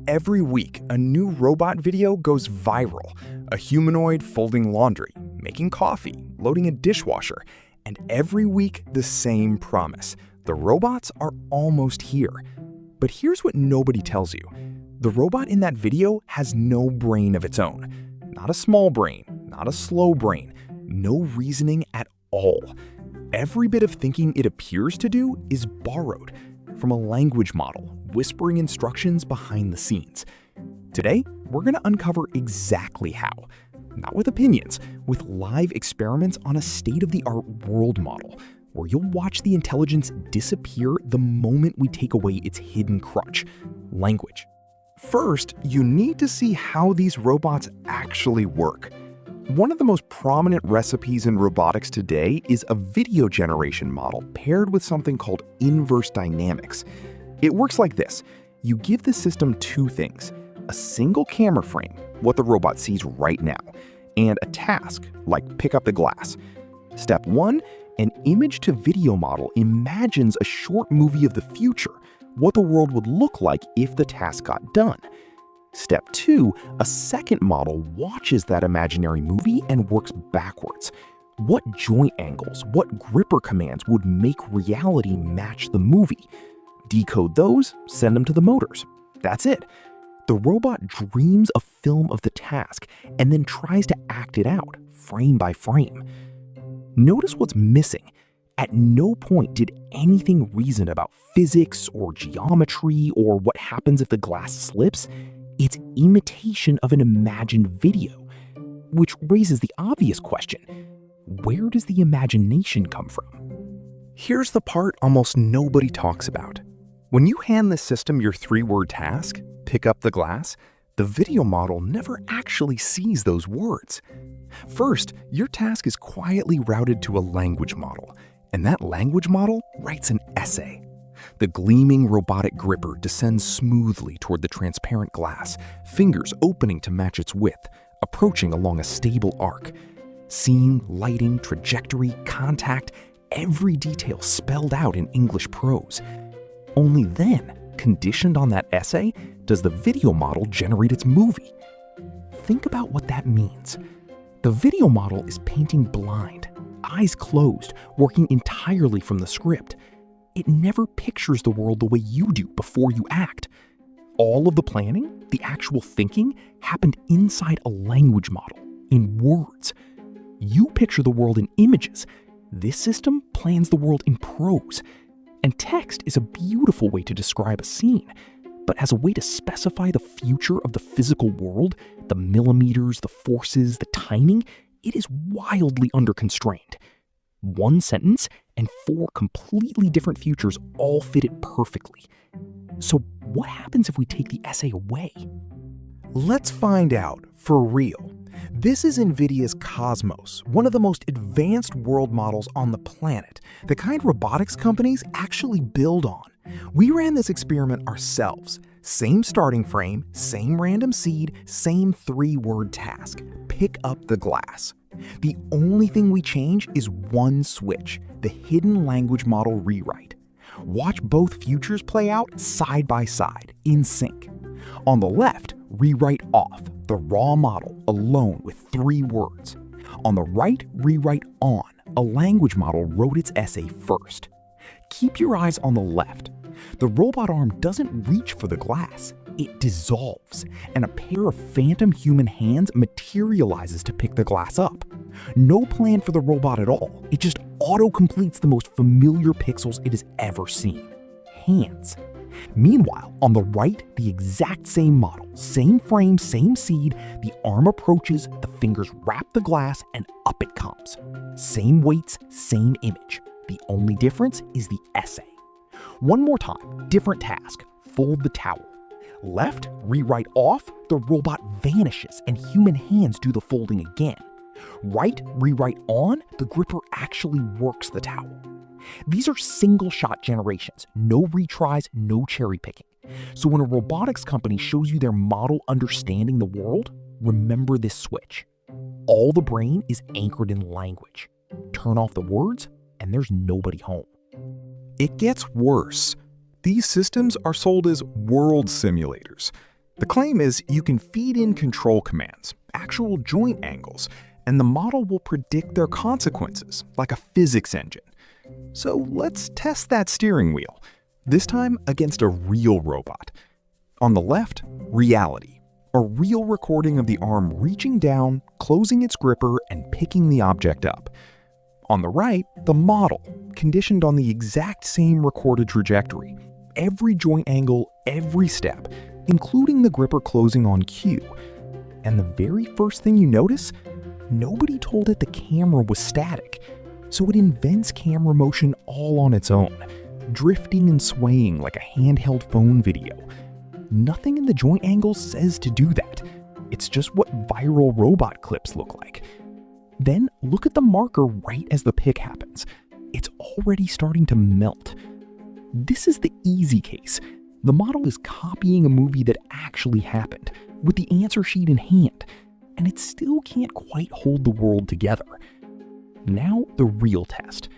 Every week, a new robot video goes viral. A humanoid folding laundry, making coffee, loading a dishwasher, and every week the same promise. The robots are almost here. But here's what nobody tells you. The robot in that video has no brain of its own. Not a small brain, not a slow brain, no reasoning at all. Every bit of thinking it appears to do is borrowed from a language model, whispering instructions behind the scenes. Today, we're going to uncover exactly how. Not with opinions, with live experiments on a state-of-the-art world model, where you'll watch the intelligence disappear the moment we take away its hidden crutch, language. First, you need to see how these robots actually work. One of the most prominent recipes in robotics today is a video generation model paired with something called inverse dynamics. It works like this. You give the system two things: a single camera frame, what the robot sees right now, and a task, like pick up the glass. Step 1, an image-to-video model imagines a short movie of the future, what the world would look like if the task got done. Step 2, a second model watches that imaginary movie and works backwards. What joint angles, what gripper commands would make reality match the movie? Decode those, send them to the motors. That's it. The robot dreams a film of the task and then tries to act it out, frame by frame. Notice what's missing. At no point did anything reason about physics or geometry or what happens if the glass slips. It's imitation of an imagined video, which raises the obvious question: where does the imagination come from? Here's the part almost nobody talks about. When you hand the system your 3-word task, pick up the glass, the video model never actually sees those words. First, your task is quietly routed to a language model, and that language model writes an essay. The gleaming robotic gripper descends smoothly toward the transparent glass, fingers opening to match its width, approaching along a stable arc. Scene, lighting, trajectory, contact, every detail spelled out in English prose. Only then, conditioned on that essay, does the video model generate its movie. Think about what that means. The video model is painting blind, eyes closed, working entirely from the script. It never pictures the world the way you do before you act. All of the planning, the actual thinking, happened inside a language model, in words. You picture the world in images. This system plans the world in prose. And text is a beautiful way to describe a scene. But as a way to specify the future of the physical world, the millimeters, the forces, the timing, it is wildly underconstrained. One sentence and 4 completely different futures all fit it perfectly. So what happens if we take the essay away? Let's find out for real. This is NVIDIA's Cosmos, one of the most advanced world models on the planet, the kind robotics companies actually build on. We ran this experiment ourselves. Same starting frame, same random seed, same 3-word task: pick up the glass. The only thing we change is one switch, the hidden language model rewrite. Watch both futures play out side by side, in sync. On the left, rewrite off, the raw model alone with 3 words. On the right, rewrite on, a language model wrote its essay first. Keep your eyes on the left. The robot arm doesn't reach for the glass, it dissolves, and a pair of phantom human hands materializes to pick the glass up. No plan for the robot at all, it just auto-completes the most familiar pixels it has ever seen: hands. Meanwhile, on the right, the exact same model, same frame, same seed, the arm approaches, the fingers wrap the glass, and up it comes. Same weights, same image. The only difference is the essay. One more time, different task, fold the towel. Left, rewrite off, the robot vanishes and human hands do the folding again. Right, rewrite on, the gripper actually works the towel. These are single-shot generations, no retries, no cherry picking. So when a robotics company shows you their model understanding the world, remember this switch. All the brain is anchored in language. Turn off the words, and there's nobody home. It gets worse. These systems are sold as world simulators. The claim is you can feed in control commands, actual joint angles, and the model will predict their consequences, like a physics engine. So let's test that steering wheel, this time against a real robot. On the left, reality, a real recording of the arm reaching down, closing its gripper, and picking the object up. On the right, the model, conditioned on the exact same recorded trajectory, every joint angle, every step, including the gripper closing on cue. And the very first thing you notice, nobody told it the camera was static, so it invents camera motion all on its own, drifting and swaying like a handheld phone video. Nothing in the joint angles says to do that. It's just what viral robot clips look like. Then look at the marker right as the pick happens. It's already starting to melt. This is the easy case. The model is copying a movie that actually happened, with the answer sheet in hand, and it still can't quite hold the world together. Now the real test.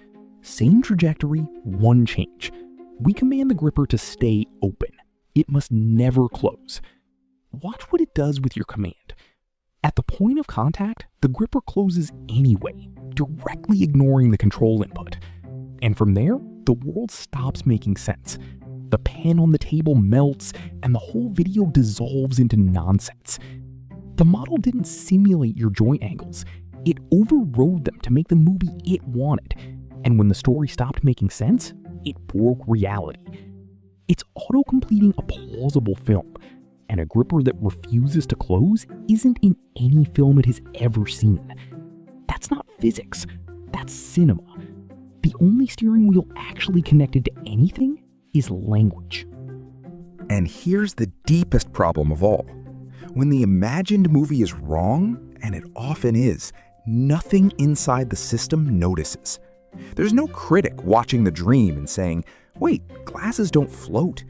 Same trajectory, one change. We command the gripper to stay open. It must never close. Watch what it does with your command. At the point of contact, the gripper closes anyway, directly ignoring the control input. And from there, the world stops making sense. The pen on the table melts, and the whole video dissolves into nonsense. The model didn't simulate your joint angles. It overrode them to make the movie it wanted. And when the story stopped making sense, it broke reality. It's auto-completing a plausible film, and a gripper that refuses to close isn't in any film it has ever seen. That's not physics, that's cinema. The only steering wheel actually connected to anything is language. And here's the deepest problem of all. When the imagined movie is wrong, and it often is, nothing inside the system notices. There's no critic watching the dream and saying, wait, glasses don't float.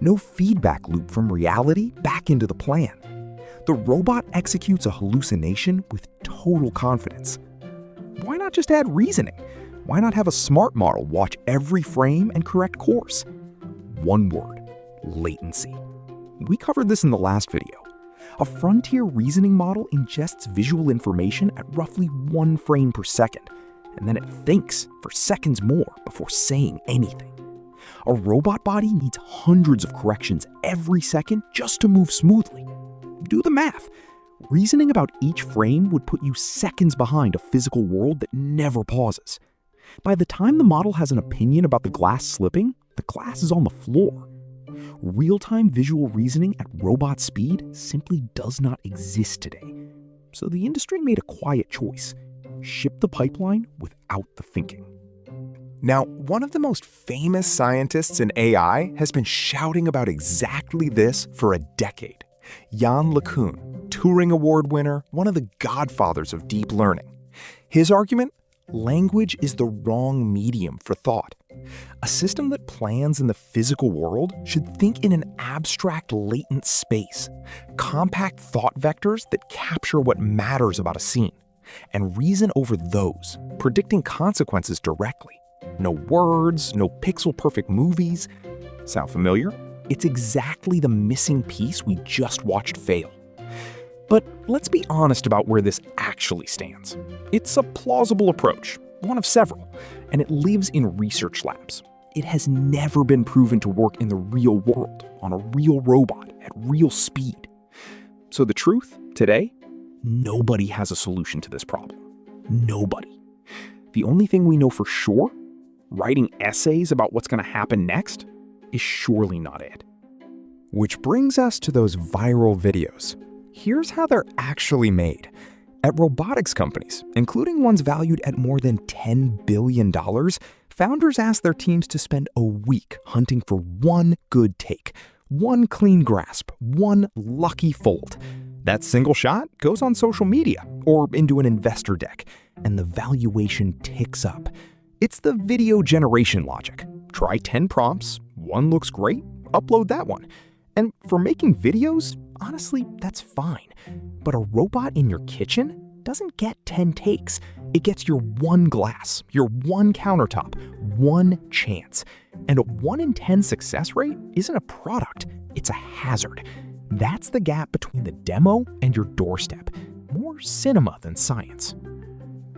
No feedback loop from reality back into the plan. The robot executes a hallucination with total confidence. Why not just add reasoning? Why not have a smart model watch every frame and correct course? One word, latency. We covered this in the last video. A frontier reasoning model ingests visual information at roughly 1 frame per second, and then it thinks for seconds more before saying anything. A robot body needs hundreds of corrections every second just to move smoothly. Do the math. Reasoning about each frame would put you seconds behind a physical world that never pauses. By the time the model has an opinion about the glass slipping, the glass is on the floor. Real-time visual reasoning at robot speed simply does not exist today. So the industry made a quiet choice: ship the pipeline without the thinking. Now, one of the most famous scientists in AI has been shouting about exactly this for a decade. Yann LeCun, Turing Award winner, one of the godfathers of deep learning. His argument? Language is the wrong medium for thought. A system that plans in the physical world should think in an abstract latent space, compact thought vectors that capture what matters about a scene, and reason over those, predicting consequences directly. No words, no pixel-perfect movies. Sound familiar? It's exactly the missing piece we just watched fail. But let's be honest about where this actually stands. It's a plausible approach, one of several, and it lives in research labs. It has never been proven to work in the real world, on a real robot, at real speed. So the truth, today, nobody has a solution to this problem. Nobody. The only thing we know for sure, writing essays about what's going to happen next, is surely not it. Which brings us to those viral videos. Here's how they're actually made. At robotics companies, including ones valued at more than $10 billion, founders ask their teams to spend a week hunting for one good take, one clean grasp, one lucky fold. That single shot goes on social media or into an investor deck, and the valuation ticks up. It's the video generation logic. Try 10 prompts, one looks great, upload that one. And for making videos, honestly, that's fine. But a robot in your kitchen doesn't get 10 takes. It gets your one glass, your one countertop, one chance. And a 1 in 10 success rate isn't a product, it's a hazard. That's the gap between the demo and your doorstep. More cinema than science.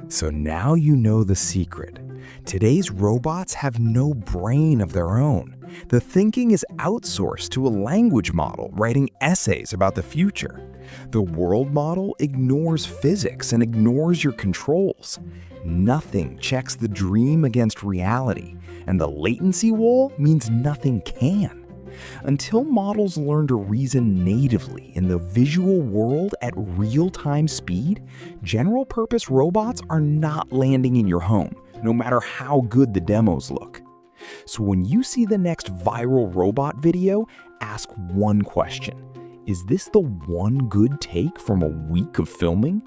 So now you know the secret. Today's robots have no brain of their own. The thinking is outsourced to a language model writing essays about the future. The world model ignores physics and ignores your controls. Nothing checks the dream against reality, and the latency wall means nothing can. Until models learn to reason natively in the visual world at real-time speed, general-purpose robots are not landing in your home, no matter how good the demos look. So when you see the next viral robot video, ask one question. Is this the one good take from a week of filming?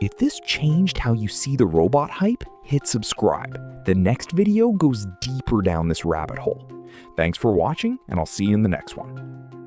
If this changed how you see the robot hype, hit subscribe. The next video goes deeper down this rabbit hole. Thanks for watching, and I'll see you in the next one.